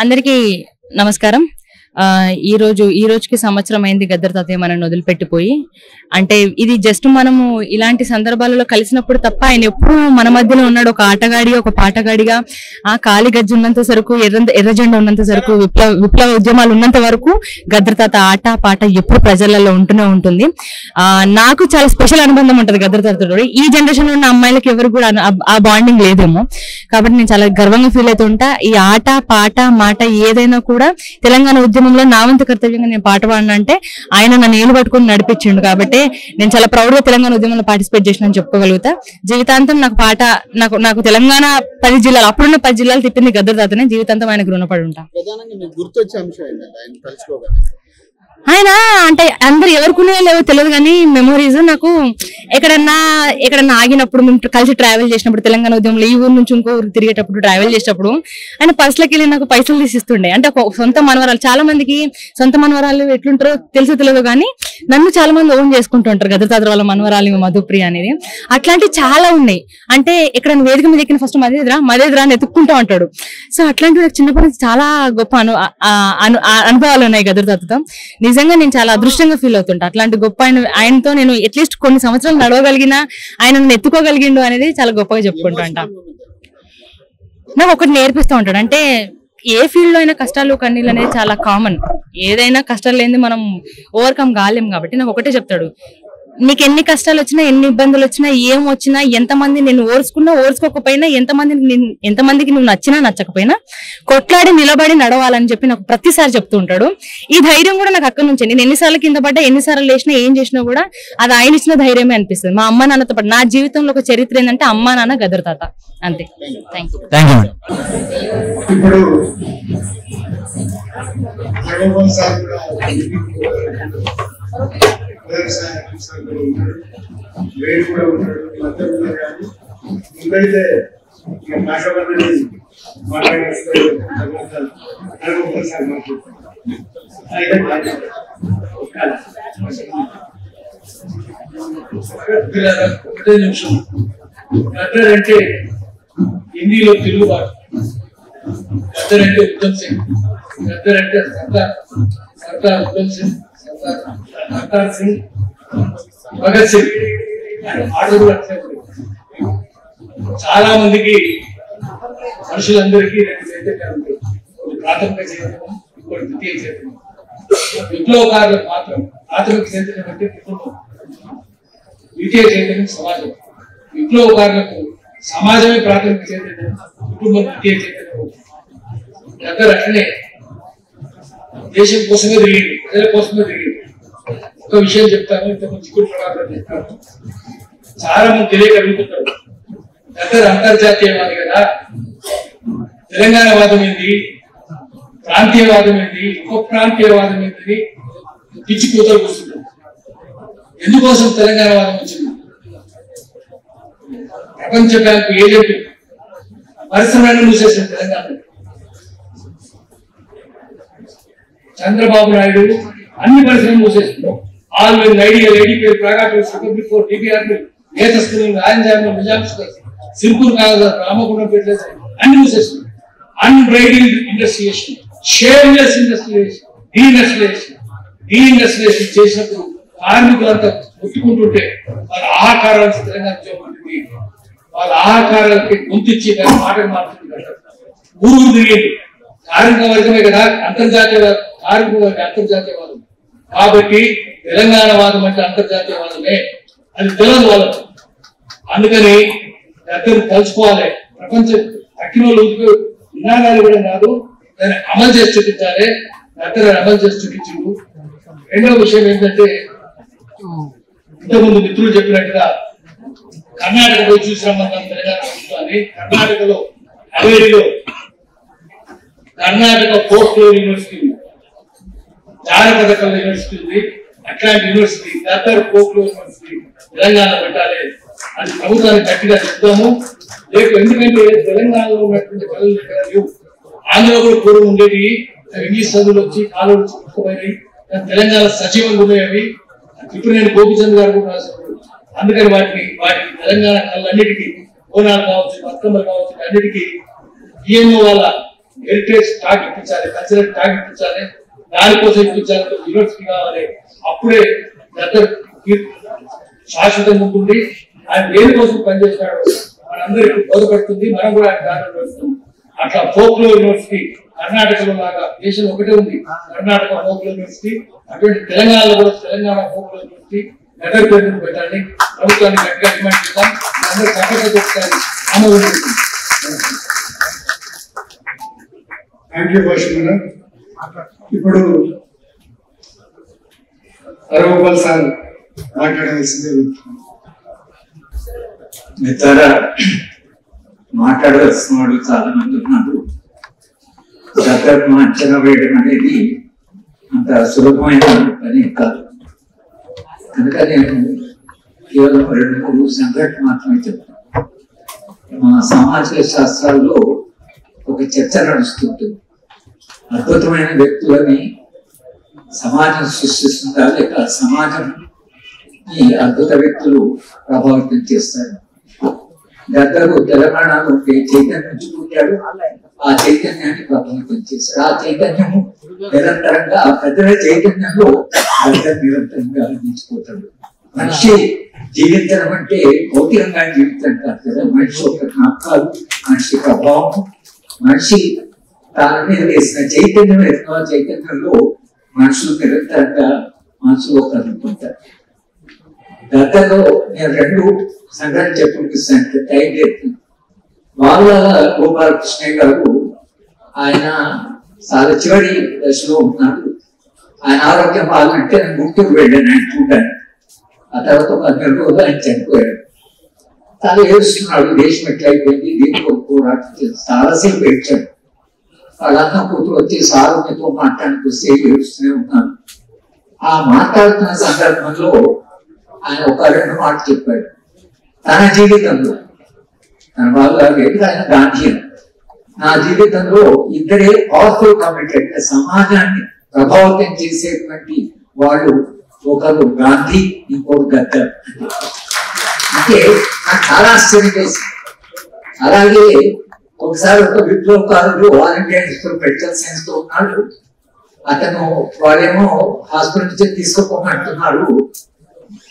అందరికీ నమస్కారం. ఈ రోజుకి సంవత్సరం అయింది గద్దర్ తాతయ్య మనల్ని వదిలిపెట్టిపోయి. అంటే ఇది జస్ట్ మనము ఇలాంటి సందర్భాలలో కలిసినప్పుడు తప్ప ఆయన ఎప్పుడు మన మధ్యలో ఉన్నాడు. ఒక ఆటగాడిగా, ఒక పాటగాడిగా, ఆ కాలి గజ్జి ఉన్నంత వరకు, ఎర్ర జెండా ఉన్నంత వరకు, విప్లవ ఉద్యమాలు ఉన్నంత వరకు గద్దర్ తాత ఆట పాట ఎప్పుడు ప్రజలలో ఉంటూనే ఉంటుంది. నాకు చాలా స్పెషల్ అనుబంధం ఉంటుంది గద్దర్ తాతతో. ఈ జనరేషన్ లో ఉన్న అమ్మాయిలకి ఎవరు కూడా ఆ బాండింగ్ లేదేమో. కాబట్టి నేను చాలా గర్వంగా ఫీల్ అవుతుంటా. ఈ ఆట పాట మాట ఏదైనా కూడా తెలంగాణ ఉద్యమంలో నా వంతు కర్తవ్యంగా నేను పాట పాడినా అంటే ఆయన నన్ను ఏలు పట్టుకుని నడిపించిండు. కాబట్టి నేను చాలా ప్రౌడ్ గా తెలంగాణ ఉద్యమంలో పార్టిసిపేట్ చేసిన చెప్పుకోగలుగుతా. జీవితాంతం నాకు పాట నాకు తెలంగాణ 10 జిల్లాలు, అప్పుడున్న 10 జిల్లాలు తిప్పింది గద్దర్ తాతనే. జీవితాంతం ఆయనకు రుణపడి ఉంటా. ఆయన అంటే అందరు ఎవరికునే లేవో తెలియదు కానీ మెమోరీస్ నాకు ఎక్కడన్నా ఆగినప్పుడు, మేము కలిసి ట్రావెల్ చేసినప్పుడు, తెలంగాణ ఉద్యమంలో ఈ ఊరు నుంచి ఇంకో ఊరు తిరిగేటప్పుడు, ట్రావెల్ చేసేటప్పుడు ఆయన పర్సులోకి వెళ్ళి నాకు పైసలు తీసిస్తుండే. అంటే ఒక సొంత మనవరాలు, చాలా మందికి సొంత మనవరాలు ఎట్లుంటారో తెలియదు కానీ నన్ను చాలా మంది ఓన్ చేసుకుంటూ ఉంటారు. గద్దర్ తాత వాళ్ళ మనవరాలు మధుప్రియ అనేది. అట్లాంటివి చాలా ఉన్నాయి. అంటే ఇక్కడ వేదిక మీద ఎక్కిన ఫస్ట్ మదేద్రా అని ఎత్తుక్కుంటూ ఉంటాడు. సో అట్లాంటివి నాకు చిన్నప్పటి నుంచి చాలా గొప్ప అనుభవాలు ఉన్నాయి గద్దర్ తాతతో. నిజంగా నేను చాలా అదృష్టంగా ఫీల్ అవుతుంటా. అట్లాంటి గొప్ప ఆయనతో నేను అట్లీస్ట్ కొన్ని సంవత్సరాలు నడవగలిగినా, ఆయన ఎత్తుకోగలిగిండు అనేది చాలా గొప్పగా చెప్పుకుంటా అంట. నాకు ఒకటి నేర్పిస్తూ ఉంటాడు. అంటే ఏ ఫీల్డ్ లో అయినా కష్టాలు కన్నీళ్ళు అనేది చాలా కామన్. ఏదైనా కష్టాలు లేని మనం ఓవర్కమ్ కాలేం. కాబట్టి నాకు ఒకటే చెప్తాడు, నీకు ఎన్ని కష్టాలు వచ్చినా, ఎన్ని ఇబ్బందులు వచ్చినా, ఏం వచ్చినా, ఎంతమంది నేను ఓర్చుకోకపోయినా, ఎంతమందికి నువ్వు నచ్చినా నచ్చకపోయినా కొట్లాడి నిలబడి నడవాలని చెప్పి నాకు ప్రతిసారి చెప్తూ ఉంటాడు. ఈ ధైర్యం కూడా నాకు అక్కడి నుంచి, నేను ఎన్నిసార్లు కింద పడ్డా, ఎన్నిసార్లు లేచినా, ఏం చేసినా కూడా అది ఆయన ఇచ్చిన ధైర్యమే అనిపిస్తుంది. మా అమ్మ నాన్నతో పాటు నా జీవితంలో ఒక చరిత్ర ఏంటంటే అమ్మ నాన్న గద్దర్ తాత. అంతే. థ్యాంక్ గద్దర్ అంటే హిందీలో తెలుగుబాటు, గద్దర్ అంటే ఉద్దమ్ సింగ్, గద్దర్ అంటే సర్దార్ ఉద్దమ్ సింగ్, సర్దార్ సింగ్, భగత్ సింగ్. ఆటలు చాలా మందికి, మనుషులందరికీ 2 చైతన్యాలు ఉంటాయి. ఒకటి ప్రాథమిక చైతన్యం, ఇంకోటి ద్వితీయ చైతన్యం. విప్లవకారులకు మాత్రం ప్రాథమిక చైతన్యం అంటే కుటుంబం, ద్వితీయ చైతన్యం సమాజం. విప్లవకారులకు సమాజమే ప్రాథమిక చైతన్యం, కుటుంబం ద్వితీయ చైతన్యం. గద్దర్ అట్లనే దేశం కోసమే తిరిగింది, ప్రజల కోసమే తిరిగింది. ఒక విషయం చెప్తాను, ఇంతకుముందు చిక్కుడు ప్రకారం చెప్తాను, చాలా మంది తెలియగలుగుతుంటారు. గద్దర్ అంతర్జాతీయవాది కదా, తెలంగాణ వాదం ఏంది, ప్రాంతీయవాదం ఏంది, ఉప ప్రాంతీయవాదం ఏంటి పిచ్చి కూతలు కూర్చుంటారు. ఎందుకోసం తెలంగాణ వాదం వచ్చింది? ప్రపంచ బ్యాంకు ఏజెంట్ పరిశ్రమలను మూసేసిన తెలంగాణ. చంద్రబాబు నాయుడు అన్ని పరిశ్రమలు మూసేస్తున్నాం. ఆల్వేజ్ ఐడియల్, ఏడీపీ, ప్రాగాటల్, రిపబ్లిక్ ఫోర్, టీపీఆర్, నేతస్థలం, రాంజామ్, నిజాంస్కర్, సిర్పూర్ కాగజ, రామగుండం పెట్ట అన్ని మూసేస్తున్నాం. అన్బ్రైడిల్డ్ ఇండస్ట్రియలేషన్, షేర్లెస్ ఇండస్ట్రియలేషన్, డీఇండస్ట్రియలేషన్ చేసినప్పుడు కార్మికులంతా కొట్టుకుంటుంటే వాళ్ళ ఆహాకారాలు తెలంగాణ ఉద్యమం, వాళ్ళ ఆహాకారాలకి గుంతిచ్చి దాని మాటలు మాట్లాడుతుంది. ఊరు తిరిగేది కార్మిక వర్గమే కదా అంతర్జాతీయవాదం, కార్మిక వర్గం అంతర్జాతీయవాదం. కాబట్టి తెలంగాణ వాదం అంటే అంతర్జాతీయవాదమే, అది తెలియదు వాళ్ళకు. అందుకని గద్దర్ తలుచుకోవాలి. ప్రపంచం తక్కిన వాళ్ళు నినాదాలు కూడా కాదు, దాన్ని అమలు చేసి చూపించాలి. గద్దర్ అమలు చేసి చూపించిండు. రెండవ విషయం ఏంటంటే, ఇంతకుముందు మిత్రులు చెప్పినట్టుగా కర్ణాటక పోయి చూసిరమ్మన్నాం తెలంగాణ ప్రభుత్వాన్ని. కర్ణాటకలో హవేరీలో కర్ణాటక ఫోక్లోర్ యూనివర్సిటీ ఉంది, జానపద కళ యూనివర్సిటీ ఉంది. అట్లాంటి university, Gaddar folklore university Telangana పెట్టాలి అని ప్రభుత్వాన్ని గట్టిగా చెప్తాము. ఎందుకంటే తెలంగాణలో ఉన్నటువంటి కళలు ఎక్కడ లేవు. ఆంధ్రలో కూడా పూర్వం ఉండేవి, ఇంగ్లీష్ చదువులు వచ్చి కాలువలు చుట్టుకుపోయినాయి. తెలంగాణ సజీవంగా ఉన్నాయి. ఇప్పుడు నేను గోపిచంద్ గారు కూడా రాశారు. అందుకని వాటికి తెలంగాణ కళలన్నిటికీ, బోనాలు కావచ్చు, బతుకమ్మలు కావచ్చు, అన్నిటికీ ఈఎంఓ వాళ్ళ హెరిటేజ్ స్టాక్ ఇప్పించాలి, కల్చరల్ స్టాక్ ఇప్పించాలి, దానికోసం ఇప్పించాలి, యూనివర్సిటీ కావాలి. అప్పుడే శాశ్వతంగా ఉంటుంది. ఆయన దేనికోసం పనిచేసినాడు మనందరికీ బోధపడుతుంది, మనం కూడా ఆయన దారిలో నడుస్తాం. అట్లా ఫోక్లో యూనివర్సిటీ కర్ణాటకలో లాగా దేశంలో ఒకటే ఉంది కర్ణాటక ఫోక్లో యూనివర్సిటీ, అటువంటి తెలంగాణలో కూడా తెలంగాణ ఫోక్లో యూనివర్సిటీ మెదక్ పేరు పెట్టాలి. ప్రభుత్వాన్ని గట్టిగా డిమాండ్ చేద్దాం. అందరూ చక్కగా చెప్తారు. థ్యాంక్ యూ భాష. ఇప్పుడు హరగోపాల్ సార్ మాట్లాడవలసిందే. మిత్రులారా, మాట్లాడవలసిన వాడు చాలా మంది ఉన్నారు. గద్దర్ను అంచనా వేయడం అనేది అంత సులభమైన పని కాదు. కనుక నేను కేవలం 2-3 సంఘటన మాత్రమే చెప్తాను. మా సామాజిక శాస్త్రాల్లో ఒక చర్చ నడుస్తుంటుంది. అద్భుతమైన వ్యక్తులని సమాజం సృష్టిస్తుందా లేక సమాజం ఈ అద్భుత వ్యక్తులు ప్రభావితం చేస్తారు. గద్దరు తెలంగాణలో చైతన్యం పుట్టాడు, ఆ చైతన్యాన్ని ప్రభావితం చేశాడు. ఆ చైతన్యము నిరంతరంగా ఆ పెద్ద చైతన్యంలో గద్దరు నిరంతరంగా అందించిపోతాడు. మనిషి జీవించడం అంటే భౌతికంగా జీవితం కాదు కదా. మనిషి ఒక జ్ఞాపకాలు, మనిషి ప్రభావం, మనిషి తాను మీద వేసిన చైతన్యం ఎన్నో చైతన్యంలో మనుషులు నిరంతరంగా మనసులో కదులుతుంటారు. గతంలో నేను 2 సంఘటన చెప్పుకొస్తాను, టైం లేదు. వాళ్ళ గోపాలకృష్ణ గారు ఆయన చాలా చివరి దశలో ఉన్నాడు. ఆయన ఆరోగ్యం బాగాలంటే నేను గుంటూరు వెళ్ళాను ఆయన చూడాను. ఆ తర్వాత 12 రోజులు ఆయన చనిపోయాడు. చాలా ఏడుస్తున్నాడు, దేశం ఎట్లయిపోయింది, దీనికి పోరాటం చాలాసేపు ఏడ్చాడు. వాళ్ళన్న కూతురు వచ్చి సారోగ్యంతో మాట్లాడానికి వస్తే ఏడుస్తూనే ఉన్నాను. ఆ మాట్లాడుతున్న సందర్భంలో ఆయన ఒక 2 మాటలు చెప్పాడు. తన జీవితంలో తన వాళ్ళు ఆయన గాంధీ, నా జీవితంలో ఇద్దరే పవర్ఫుల్ కమ్యూనికేట్ సమాజాన్ని ప్రభావితం చేసేటువంటి వాళ్ళు, ఒకరు గాంధీ, ఇంకొకరు గద్దర్. అంటే నాకు చాలా ఆశ్చర్యం వేసింది. అలాగే ఒకసారి ఒక విప్లవకారుడు వాలంటీర్స్ మెడికల్ సైన్స్ తో ఉన్నాడు. అతను వాడేమో హాస్పిటల్ నుంచి తీసుకుపోమంటున్నాడు,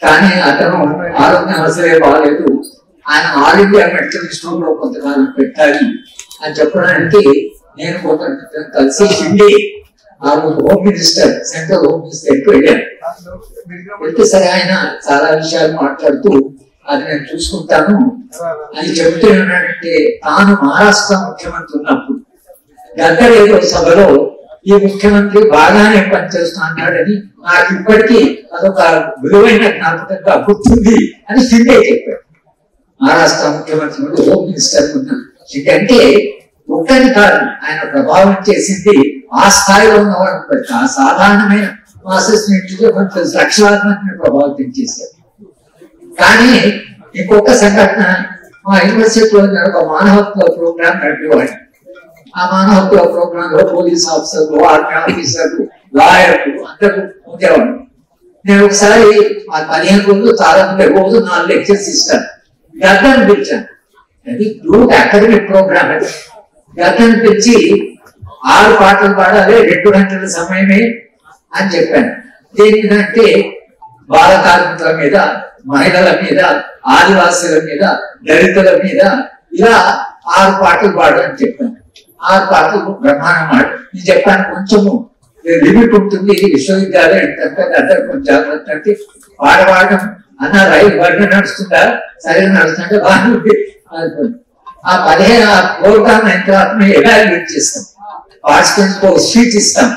కానీ అతను ఆరోగ్యం అసలే బాగాలేదు. ఆయన ఆల్ ఇండియా మెడికల్ ఇన్స్టిట్యూట్ లో కొంతకాలం పెట్టాలి అని చెప్పడానికి నేను కొంత కలిసి షిండే ఆ రోజు home minister, central home minister వెళ్ళాను. వెళ్తే సరే ఆయన చాలా విషయాలు మాట్లాడుతూ అది నేను చూసుకుంటాను అని చెబుతూ ఉన్నాడంటే, తాను మహారాష్ట్ర ముఖ్యమంత్రి ఉన్నప్పుడు గద్దర్ ఏదో సభలో ఈ ముఖ్యమంత్రి బాగానే పనిచేస్తున్నాడని నాకు ఇప్పటికీ అదొక విలువైన జ్ఞాపకంగా గుర్తుంది అని షిండే చెప్పాడు. మహారాష్ట్ర ముఖ్యమంత్రి హోమ్ మినిస్టర్ ఉన్న షిండే అంటే ఒక్కని కాదు, ఆయన ప్రభావం చేసింది ఆ స్థాయిలో ఉన్నవాడు ఆ సాధారణమైన మాసెస్ కొంచెం లక్షలాది మందిని ప్రభావితం చేశారు. కానీ ఇంకొక సంఘటన, మా యూనివర్సిటీలో ఒక మానవ హక్కుల ప్రోగ్రామ్ నడిపేవాడు. ఆ మానవ హక్కుల ప్రోగ్రామ్ లో పోలీస్ ఆఫీసర్లు, ఆర్మీ ఆఫీసర్లు, లాయర్లు అందరూ ఉండేవాడు. నేను ఒకసారి ఆ 15 రోజులు చాలా మంది రోజు 4 లెక్చర్స్ ఇస్తాను. గద్దర్ని పిలిచాను. అది గ్రూప్ అకాడమిక్ ప్రోగ్రామ్. అది గద్దర్ని పిలిచి 6 పాటలు పాడాలి, 2 గంటల సమయమే అని చెప్పాను. దేనికంటే బాల కార్మికుల మీద, మహిళల మీద, ఆదివాసుల మీద, దళితుల మీద ఇలా 6 పాటలు పాడని చెప్పాను. 6 పాటలు బ్రహ్మాండం పాడు. నేను చెప్పాను కొంచెము లిమిట్ ఉంటుంది, ఇది విశ్వవిద్యాలయం అందరు కొంచెం జాగ్రత్త అంటే పాడడం అన్న రైలు బండి నడుస్తుందా, సరిగ్గా నడుస్తుంటే బాగుంది. ఆ 15 ప్రోగ్రామ్ అయిన తర్వాత మేము ఎవాల్యుయేట్ చేస్తాం. పార్టిసిపెంట్స్ షీట్ ఇస్తాం.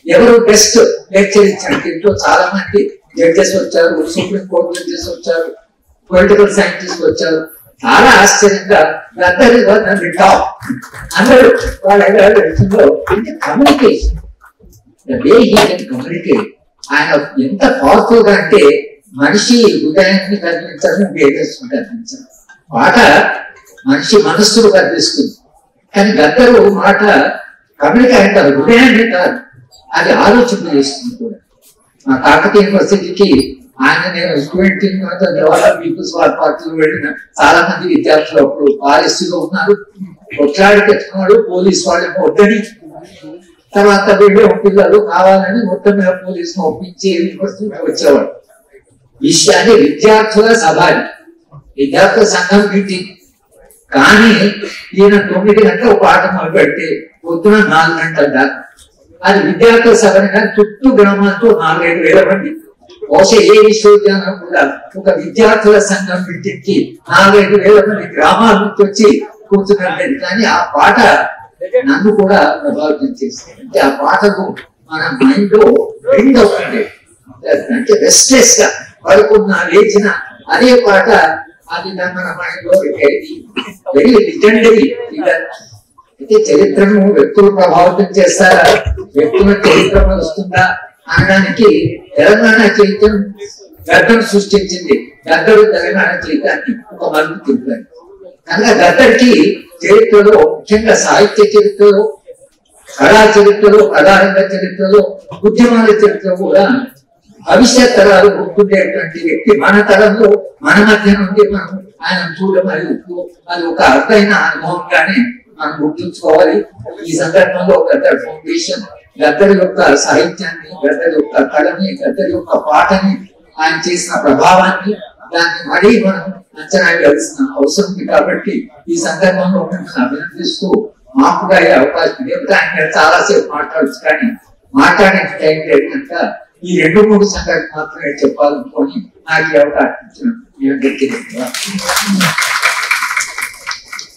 ఎవరు బెస్ట్ లెక్చర్ ఇచ్చారు. దీంట్లో చాలా మంది జడ్జెస్ వచ్చారు, సుప్రీం కోర్టు జడ్జెస్ వచ్చారు, పొలిటికల్ సైంటిస్ట్ వచ్చారు. చాలా ఆశ్చర్యంగా గద్దర్ టాప్ అందరూ వాళ్ళ ఎవాల్యుయేషన్లో కమ్యూనికేషన్, కమ్యూనికేట్ ఆయన ఎంత పవర్ఫుల్ గా అంటే మనిషి హృదయాన్ని కనిపించడం, వేగేసుకుని కనిపించడం. పాట మనిషి మనస్సును కనిపిస్తుంది, కానీ గద్దరు మాట కమ్యూనికేట్ కాదు, హృదయాన్ని కాదు, అది ఆలోచన చేస్తుంది కూడా. మా కాకతీయ యూనివర్సిటీకి ఆయన నేను స్టూడెంట్ జవహర్లాల్ పీపుల్స్ వార్ పార్టీలో వెళ్ళిన చాలా మంది విద్యార్థులు అప్పుడు పాలసీలో ఉన్నారు. కొట్లాడి తెచ్చుకున్నాడు, పోలీసు వాళ్ళని వద్దని, తర్వాత వీళ్ళు పిల్లలు కావాలని మొత్తం మీద పోలీసును ఒప్పించి వచ్చేవాడు. విషయాన్ని విద్యార్థుల సభ, విద్యార్థుల సంఘం మీటింగ్. కానీ ఈయన 9 గంటలు పాట మొదలుపెట్టి పొద్దున 4 గంటల దాకా అది విద్యార్థుల సభని, కానీ చుట్టూ గ్రామాలతో 4-5 వేల మంది. బహుశా ఏ విశ్వవిద్యాలయం కూడా ఒక విద్యార్థుల సంఘం మీటింగ్ కి 4-5 వేల మంది గ్రామాల నుంచి వచ్చి కూర్చున్నట్లేదు. కానీ ఆ పాట నన్ను కూడా ప్రభావితం చేస్తుంది. అంటే ఆ పాటకు మన మైండ్ లో రింగ్ అవుతుంది. అంటే రెస్ట్లెస్ గా పడుకున్న లేచిన అదే పాట అది మన మైండ్ లో వెరీ లిజెండరీ ఫిగర్. అయితే చరిత్రను వ్యక్తులు ప్రభావితం చేస్తారా, వ్యక్తుల చరిత్ర వస్తుందా అనడానికి తెలంగాణ చరిత్ర గద్దరు సృష్టించింది. గద్దరు తెలంగాణ చరిత్రాన్ని ఒక మలుపు తిప్పారు. కనుక గద్దరికి చరిత్రలో, ముఖ్యంగా సాహిత్య చరిత్రలో, కళా చరిత్రలో, కళారంగ చరిత్రలో, ఉద్యమాల చరిత్ర కూడా భవిష్యత్ తరాలు గుర్తుండేటువంటి వ్యక్తి. మన తరంలో మన మధ్య నుండి మనం ఆయన చూడడం అది ఒక అర్థమైన అనుభవంగానే మనం గుర్తుంచుకోవాలి. ఈ సందర్భంలో గద్దర్ ఫౌండేషన్ గద్దర్ యొక్క సాహిత్యాన్ని, గద్దర్ యొక్క కళని, గద్దర్ యొక్క పాటని, ఆయన చేసిన ప్రభావాన్ని, దాన్ని మరీ మనం అంచనా వేయాల్సిన అవసరం ఉంది. కాబట్టి ఈ సందర్భంలో మిమ్మల్ని అభినందిస్తూ మాకు కూడా ఈ అవకాశం లేకపోతే ఆయన చాలాసేపు మాట్లాడచ్చు, కానీ మాట్లాడే టైం లేదు కనుక ఈ 2-3 సంఘటనలు మాత్రమే చెప్పాలనుకొని నాకు ఈ అవకాశం ఇచ్చిన మీ అందరికీ